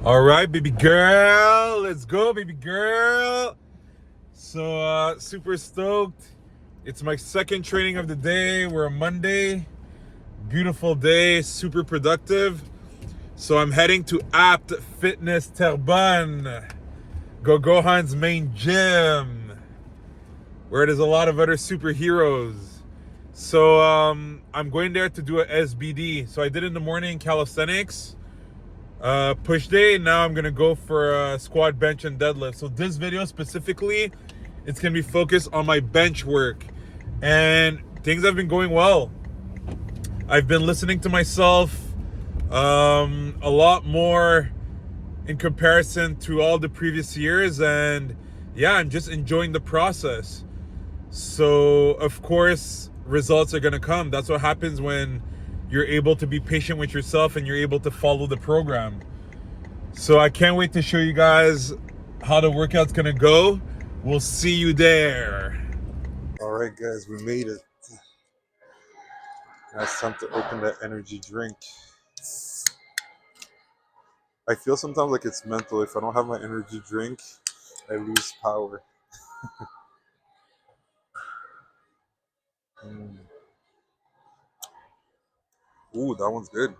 All right, baby girl. Let's go, baby girl. So, super stoked. It's my second training of the day. We're on Monday. Beautiful day, super productive. So, I'm heading to Apt Fitness Terrebonne, Gohan's main gym, where there's a lot of other superheroes. So, I'm going there to do a SBD. So, I did in the morning calisthenics. Push day. Now I'm gonna go for a squat, bench, and deadlift. So this video specifically, it's gonna be focused on my bench work, and things have been going well. I've been listening to myself a lot more in comparison to all the previous years, and yeah, I'm just enjoying the process. So of course, results are gonna come. That's what happens when you're able to be patient with yourself and you're able to follow the program. So I can't wait to show you guys how the workout's gonna go. We'll see you there. All right, guys, we made it. Now it's time to open that energy drink. I feel sometimes like it's mental. If I don't have my energy drink, I lose power. Ooh, that one's good.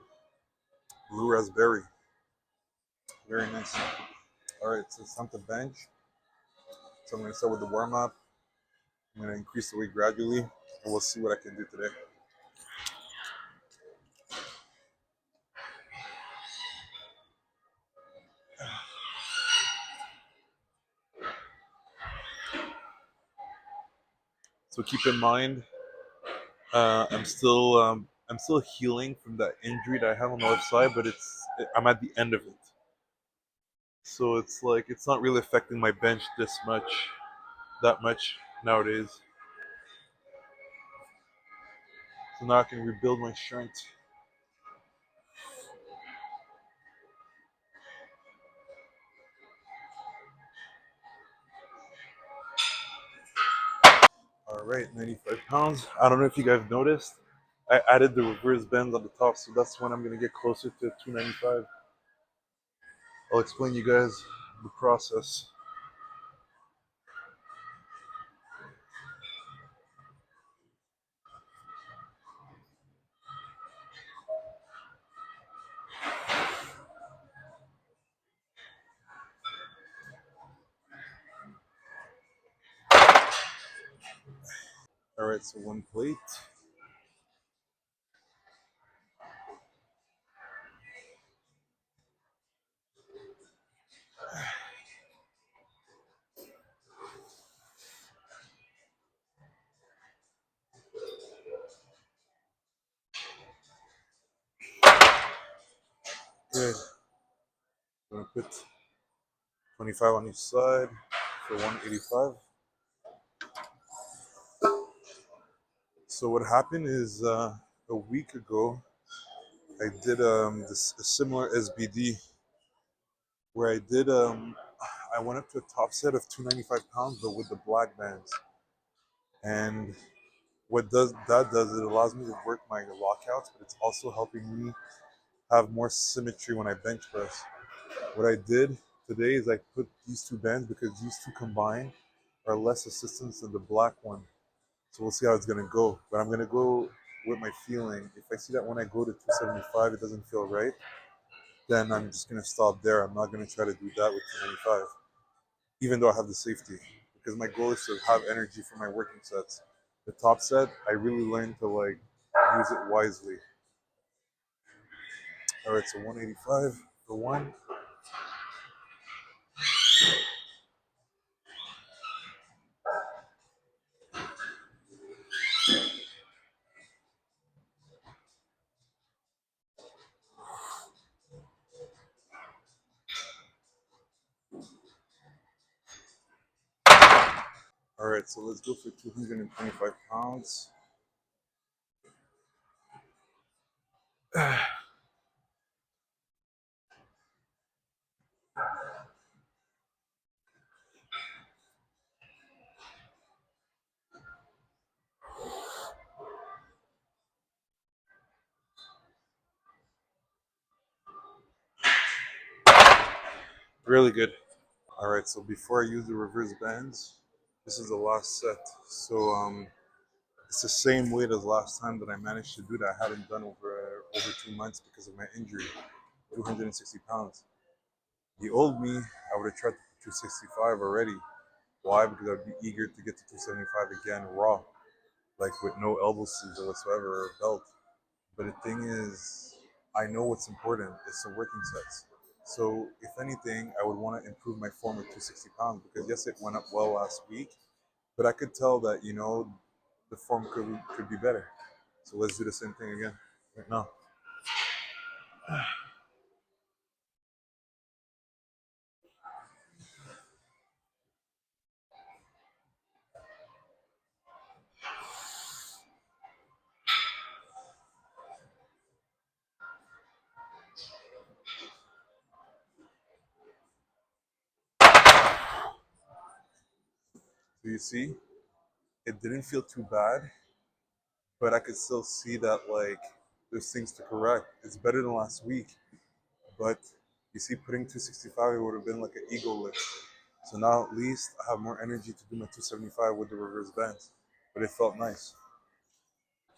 Blue raspberry. Very nice. All right, so it's time to bench. So I'm going to start with the warm up. I'm going to increase the weight gradually, and we'll see what I can do today. So keep in mind, I'm still healing from that injury that I have on the left side, but I'm at the end of it. So it's like it's not really affecting my bench that much nowadays. So now I can rebuild my strength. All right, 95 pounds. I don't know if you guys noticed, I added the reverse bends on the top, so that's when I'm gonna get closer to 295. I'll explain you guys the process. All right, so one plate. Good. I'm gonna put 25 on each side for 185. So what happened is a week ago I did a similar SBD where I went up to a top set of 295 pounds but with the black bands. And what does that does it allows me to work my lockouts, but it's also helping me have more symmetry when I bench press. What I did today is I put these two bands because these two combined are less assistance than the black one. So we'll see how it's gonna go. But I'm gonna go with my feeling. If I see that when I go to 275 it doesn't feel right, then I'm just gonna stop there. I'm not gonna try to do that with 295, even though I have the safety. Because my goal is to have energy for my working sets. The top set, I really learned to like use it wisely. All right, so 185 for one. All right, so let's go for 225 pounds. Really good. All right, so before I use the reverse bands, this is the last set. So it's the same weight as last time that I managed to do that I hadn't done over 2 months because of my injury, 260 pounds. The old me, I would have tried 265 already. Why? Because I'd be eager to get to 275 again raw, like with no elbow sleeves or whatsoever or belt. But the thing is, I know what's important. It's the working sets. So if anything, I would want to improve my form with 260 pounds because yes, it went up well last week, but I could tell that the form could be better. So let's do the same thing again right now. So you see, it didn't feel too bad, but I could still see that like there's things to correct. It's better than last week, but you see, putting 265 it would have been like an ego lift. So now at least I have more energy to do my 275 with the reverse bands, but it felt nice.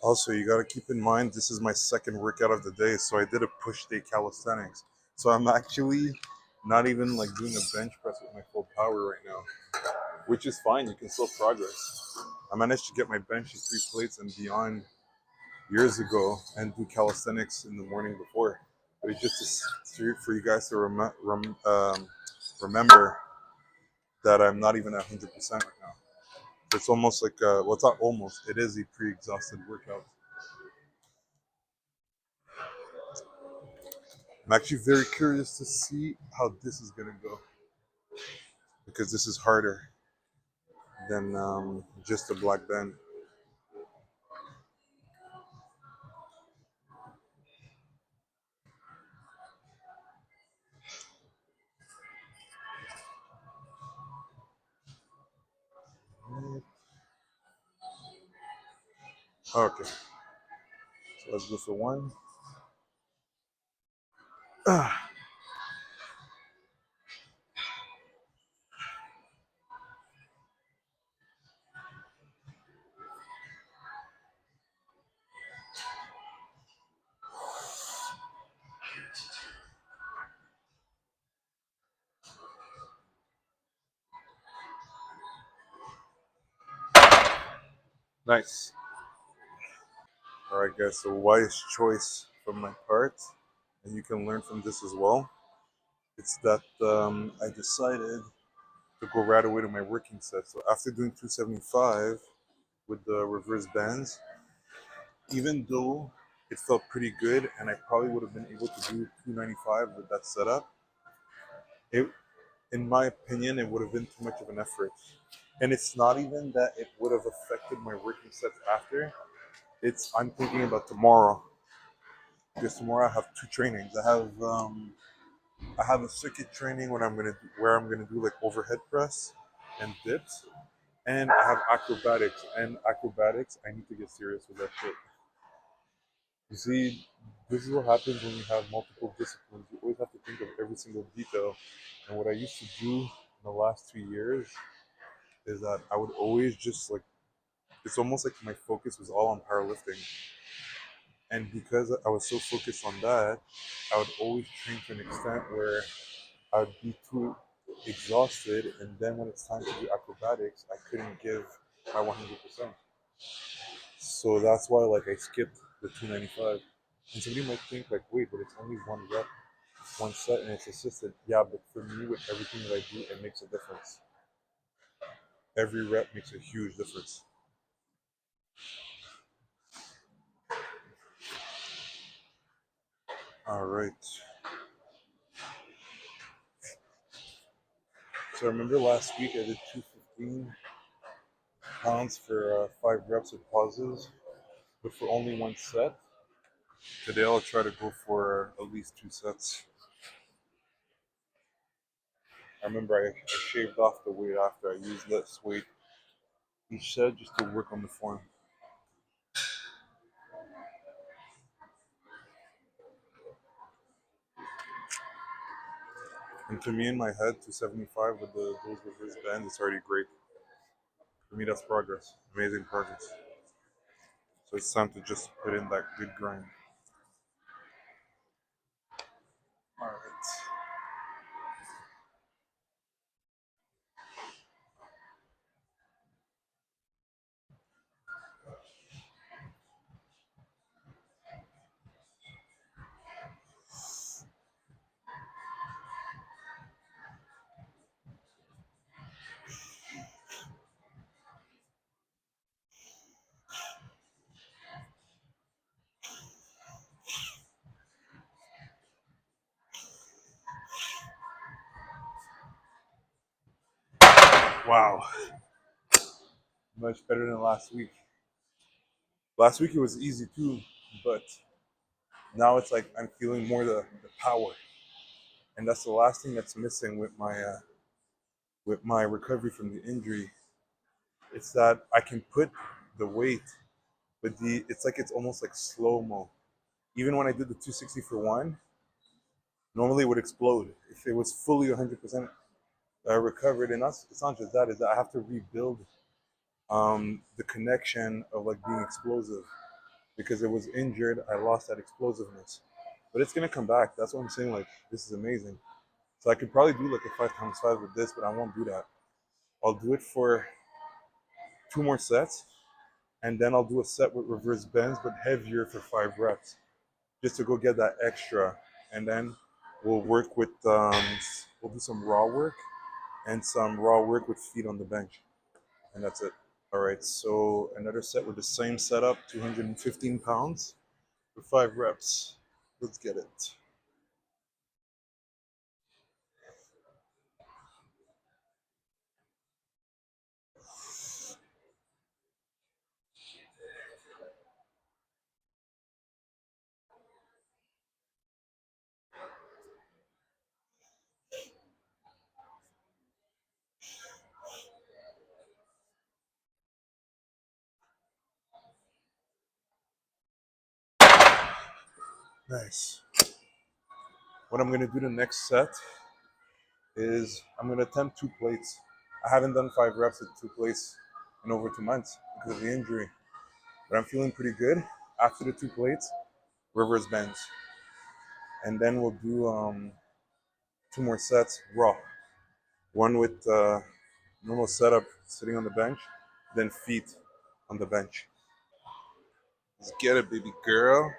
Also, you got to keep in mind this is my second workout of the day, so I did a push day calisthenics. So I'm actually not even like doing a bench press with my full power right now, which is fine. You can still progress. I managed to get my bench to 3 plates and beyond years ago and do calisthenics in the morning before. But it's just for you guys to remember that I'm not even at 100% right now. It's almost like, well, it's not almost, it is a pre exhausted workout. I'm actually very curious to see how this is going to go because this is harder than just a black band. Okay, so let's go for one. Ah, nice. All right, guys, so wise choice from my part, and you can learn from this as well. It's that I decided to go right away to my working set. So after doing 275 with the reverse bands, even though it felt pretty good and I probably would have been able to do 295 with that setup, it, in my opinion, it would have been too much of an effort. And it's not even that it would have affected my working sets after. It's I'm thinking about tomorrow because tomorrow I have two trainings. I have a circuit training where I'm gonna do like overhead press and dips, and I have acrobatics. And acrobatics, I need to get serious with that shit. You see, this is what happens when you have multiple disciplines. You always have to think of every single detail. And what I used to do in the last 2 years is that I would always just like it's almost like my focus was all on powerlifting. And because I was so focused on that, I would always train to an extent where I'd be too exhausted, and then when it's time to do acrobatics, I couldn't give my 100%. So that's why like I skipped the 295. And somebody might think like, wait, but it's only one rep, one set, and it's assisted. Yeah, but for me, with everything that I do, it makes a difference. Every rep makes a huge difference. All right. So I remember last week I did 215 pounds for 5 reps with pauses, but for only one set. Today I'll try to go for at least 2 sets. I remember I shaved off the weight after I used less weight each set just to work on the form. And to me, in my head, 275 with those reverse bends, it's already great. For me, that's progress. Amazing progress. So it's time to just put in that good grind. All right. Wow. Much better than last week. Last week it was easy too, but now it's like I'm feeling more the power. And that's the last thing that's missing with my recovery from the injury. It's that I can put the weight, but it's like it's almost like slow mo. Even when I did the 260 for one, normally it would explode if it was fully 100% recovered. And it's not just that; is that I have to rebuild the connection of like being explosive because it was injured. I lost that explosiveness, but it's gonna come back. That's what I'm saying. Like this is amazing. So I could probably do like a 5x5 with this, but I won't do that. I'll do it for 2 more sets, and then I'll do a set with reverse bends, but heavier for 5 reps, just to go get that extra. And then we'll work with we'll do some raw work and some raw work with feet on the bench, and that's it. All right, so another set with the same setup, 215 pounds for 5 reps. Let's get it. Nice. What I'm gonna do the next set is I'm gonna attempt 2 plates. I haven't done 5 reps with 2 plates in over 2 months because of the injury, but I'm feeling pretty good. After the 2 plates, reverse bends, and then we'll do 2 more sets raw. One with normal setup, sitting on the bench, then feet on the bench. Let's get it, baby girl.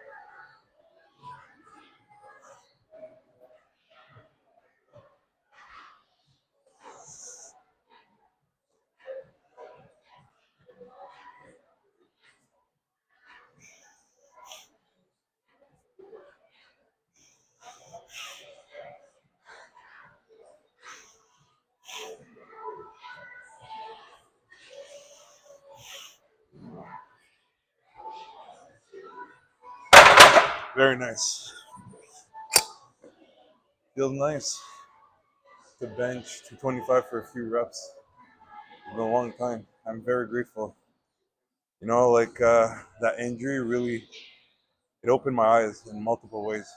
Very nice. Feels nice to bench 225 for a few reps. It's been a long time. I'm very grateful. Like that injury really it opened my eyes in multiple ways.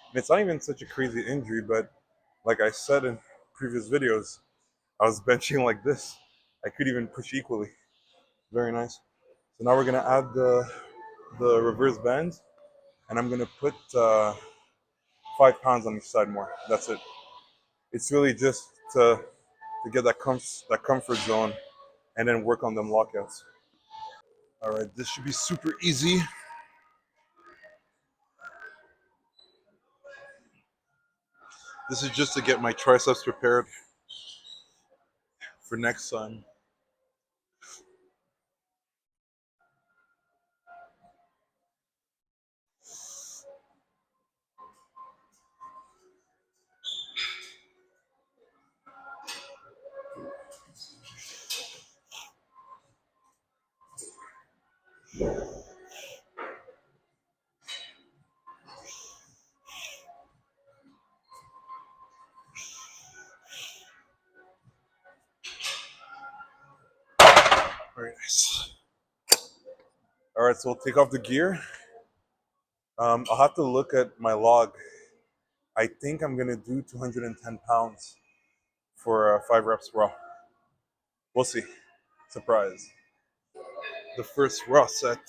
And it's not even such a crazy injury, but like I said in previous videos, I was benching like this. I could even push equally. Very nice. So now we're gonna add the reverse bend, and I'm gonna put 5 pounds on each side more. That's it. It's really just to get that comfort zone, and then work on them lockouts. All right, this should be super easy. This is just to get my triceps prepared for next time. Very nice. All right, so we'll take off the gear. I'll have to look at my log I think I'm gonna do 210 pounds for 5 reps raw. We'll see. Surprise. The first raw set.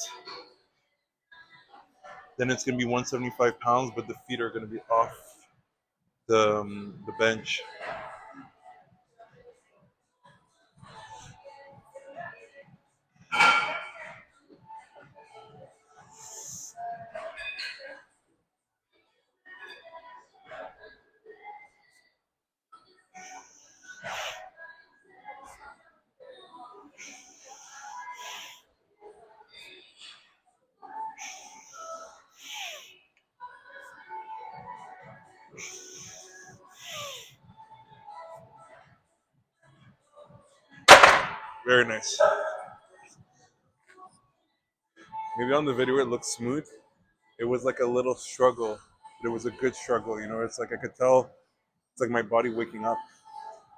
Then it's gonna be 175 pounds, but the feet are gonna be off the bench. Very nice. Maybe on the video it looks smooth. It was like a little struggle, but it was a good struggle. You know, it's like I could tell it's like my body waking up.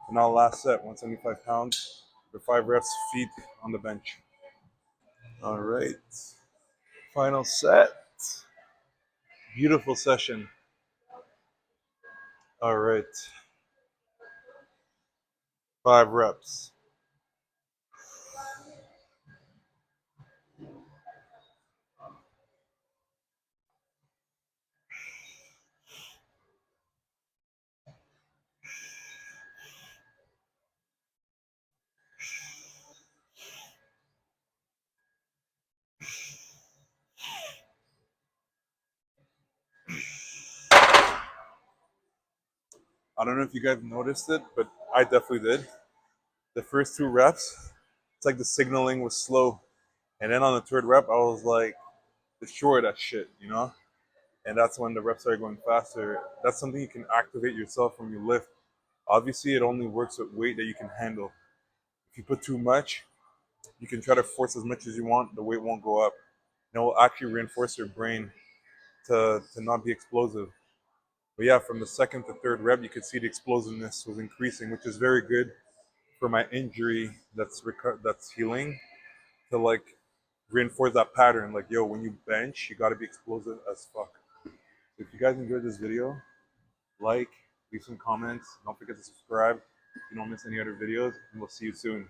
And now last set, 175 pounds for 5 reps, feet on the bench. All right. Final set. Beautiful session. All right. 5 reps. I don't know if you guys noticed it, but I definitely did. The first 2 reps, it's like the signaling was slow. And then on the 3rd rep, I was like, destroy that shit, you know? And that's when the reps started going faster. That's something you can activate yourself when you lift. Obviously, it only works with weight that you can handle. If you put too much, you can try to force as much as you want, the weight won't go up. And it will actually reinforce your brain to not be explosive. But yeah, from the 2nd to 3rd rep, you could see the explosiveness was increasing, which is very good for my injury that's healing, to like reinforce that pattern. Like, yo, when you bench, you gotta be explosive as fuck. If you guys enjoyed this video, like, leave some comments. Don't forget to subscribe. You don't miss any other videos, and we'll see you soon.